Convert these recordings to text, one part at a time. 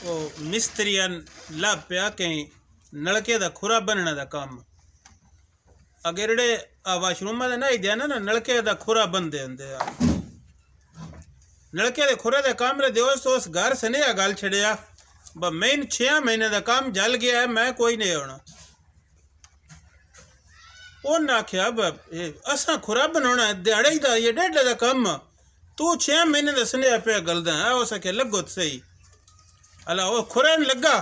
वो मिस्त्रियां ला पिया कहीं नलके दा खुरा बनने दा काम। अगे जेह्ड़े वाशरूम दे नहाई दे ना नलके दा खुरा बनदे होंदे आ। नलके दे खुरे दे काम रे दोस्त उस घर सनेहा गल छड़िया ब मैन 6 महीने दा काम जल गया है, मैं कोई नहीं होना। उन्हें आख्या असा खुरा बनाना दिहाड़े ही दा ये डेढ़ दा काम, तू 6 महीने दा सनेहा पे गलदा है। उस आख्या लगो तो सही अला वो खुरा नहीं लगा,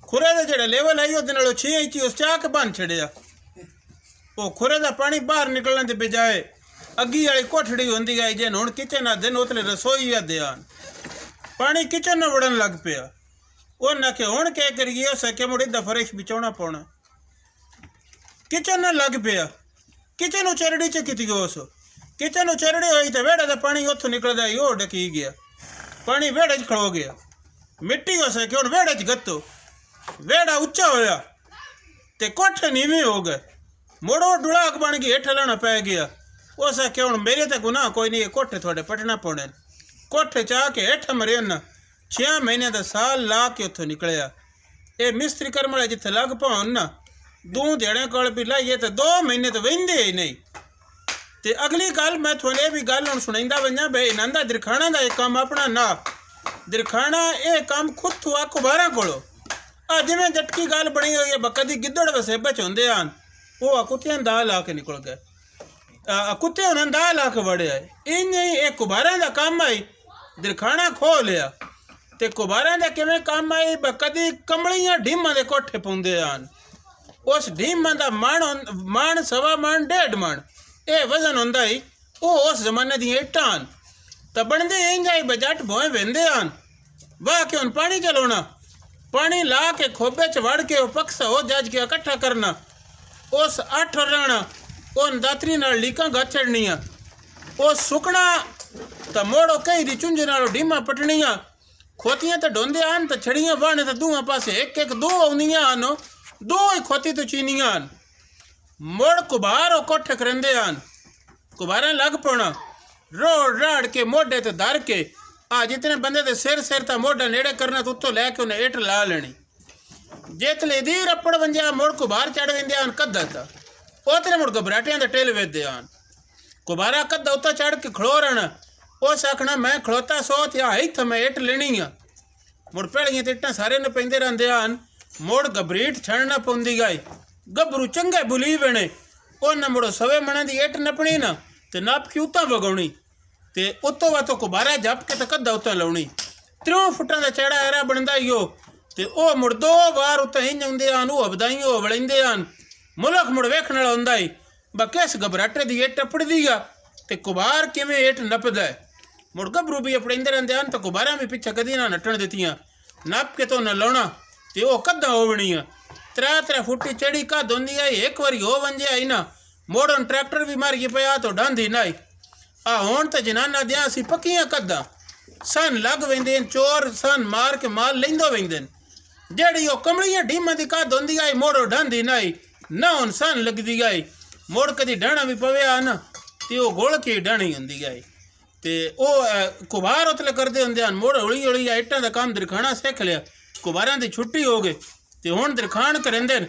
खुरे का जो लेवल आई वो 6 इंच उस चाक बन छड़िया। वो खुरे का पानी बाहर निकलने के बजाय अगी वाली कोठड़ी होंगी आई जिन हूँ किचन आ दिन उतले रसोई आ ध्यान पानी किचन में वड़न लग पिया। उन्हें आख्या हूँ क्या करिए, उस आख्या मुड़ इदा फर्श बिछाना पौना। किचन न लग पिया, किचन उचरड़ी च की उस किचन उचरड़ी हुई तो वेड़े का पानी उतों निकलता ही वो डकी गया, पानी वेड़े च खड़ो गया। मिट्टी हो सके हूँ वेड़े च गत्तो, वेड़ा उच्चा होया ते कोठे नीवे हो गए, मुड़ो डुड़ाक बन गई हेठ लाना पै गया। उस आख्या हूँ मेरे तो गुनाह कोई नहीं, कोठे थोड़े पटना पौने। कोठे चा के हेठ मरे न 6 महीने का साल ला के उतों निकलिया। ये मिस्त्री कर्म वाले जिथे लग पाउन ना 2 दिहाड़े कोल भी लाइए तो 2 महीने तो वहिंदे ही नहीं। ते अगली गल मैं थोड़े भी गल हूँ सुनाइंदा वजा बे इन्हां दा दिरखाना दा एक काम अपना ना दिरखाना ये काम खुद थुआ कुबारा कोलो आ जिवें जटकी गल बनी हुई है बकदी गिद्दड़ वसेबे च होंदे आन वो कुत्तियां दा ला के निकल गए, कुत्ते उन्हें दा ला के वड़े आए। इंज ही एक कुबारा दा काम आई दिरखाना खो लिया ते कुबारा दा किवें काम आई बकदी कमलियां ढीमां दे कोठे पौंदे आन। उस ढीमां दा मण सवा मण 1.5 मण ये वजन होंदा ही वो उस जमाने दी इट्टां आन तो बनदे इंज आई बजट भोए वेंदे आन। वाह के हुण पानी चलाना, पानी ला के खोबे च वड़ के पक्सा हो जज के इकट्ठा करना, उस 8 रहना उन दातरी नाल लीकां गा चढ़नियां, उस सुकना तो मोड़ो कई दी चुंझ नालों ढीमां पटनियां, खोतियां तो ढोंदे आन तो छड़ियां बाने तो दूआं पासे एक एक 2 आउंदियां आन, 2 ही खोती तो चीनियां आन। मुड़ कुबार कोठे करंदे आन, कुबारा लग पौना रोड़ राड़ के मोढे तो धर के आ जितने बंदे तो सिर ता मोढा नेड़े करना तो उत्तों लैके उन्हें इट ला लेनी। जितले दी रपड़ वंजिया मुड़ कुबार चढ़ वेंदे आन कद्दा ता उतने मुड़ घबराटियां दे टेल वेदे आन। कुबारा कद्दा उत्ता चढ़ के खड़ो रहना, उस आखना मैं खड़ोता सोत या हित मैं इट लेनी आ। मुड़ पहलियां तो इट्टां सारे न पेंदे रहिंदे आन, मुड़ घबरीट छड़ना पौंदी गई। गभरू चंगे बुली बने उन्हें मुड़ो सवे मणा दी इट नपनी ना ते नप के उत्ता वगाउणी ते उत्तों वातों कुबारा जप के तो कद्दा उत्ता लाउणी। 3 फुटां दा चढ़ा एरा बनदा ही हो ते ओ मुड़ 2 बार उत्ता इंज आउंदे आन, वो बधाई हो वड़िंदे आन। मुलख मुड़ वेखण वाला हुंदा ही ब किस घबराटे दी इट टपड़दी आ ते कुबार किवें इट नपदा है। मुड़ गभरू भी अपड़ेंदे रहिंदे आन तो कुबारा भी पिछे कदी ना नट्टण दित्तियां, नप के तो न लाउणा ते ओ कद्दा होवणी आ। 3 फुट चढ़ी कद होंदी आई, एक बारी हो वंजे आई ना मोड़न ट्रैक्टर भी मारिए पिया तो डांधी ना आई। आ हुण तो जनाना दियां सी पक्कियां कद्दां सन लग वेंदे चोर सन मार के माल लेंदो वेंदे। जेड़ी ओ कमलियां ढीमां दी कद होंदी आई मोड़ो डांधी ना आई ना हुण सन लगदी आई। मुड़ कदी डाणा भी पवेआ ना ते ओ गोल की डाणी होंदी आई ते ओ कुबार उतले करदे हुंदे आन। मुड़ हौली हौली इट्टां दा काम दिरखाना सिख लिया, कुबारां दी छुट्टी हो गई ते हुण दिरखान करेंदे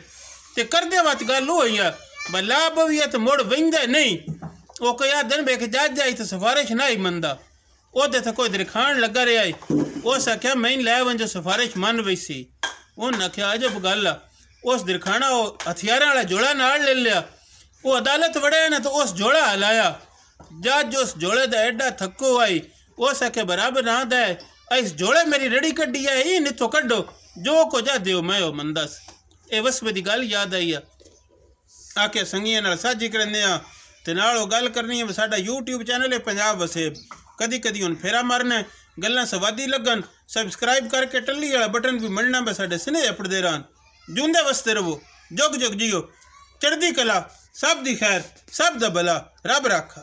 ते करदे वत गल होई आ बला बवी ते मुड़ वेंदे नहीं। वो कोई आ दिन वेख जज आई तो सिफारिश ना ही मनदा, ओदे ते कोई दिरखान लगा रहा है। उस आख्या मैं लै वंजो सिफारिश मन वैसी। उन आख्या अजब गल आ, उस दिरखाना वो हथियारां वाला जोड़ा नाल ले लिया, वो अदालत वड़े ना तो उस जोड़ा हलाया। जज उस जोड़े दा एडा थक्को आई, उस आख्या बराबर ना दे इस जोड़े मेरी रेड़ी कड्डी है ई निथों कड्डो जो को जा दियो मैं ओ मंदस। ये वसबे दी गल याद आई आ, आके संगियां नाल साझी करने आ ते नाल ओ गल करनी है। साडा यूट्यूब चैनल है पंजाब वसेब, कदी कदी हुण फेरा मारना गल्लां सवादी लगन, सबसक्राइब करके टल्ली वाला बटन भी मलना बे साडे स्नेह अपड़दे रहन। जूंदे वसते रवो, जुग जुग जियो, चढ़दी कला, सब दी खैर, सब दा भला, रब राखा।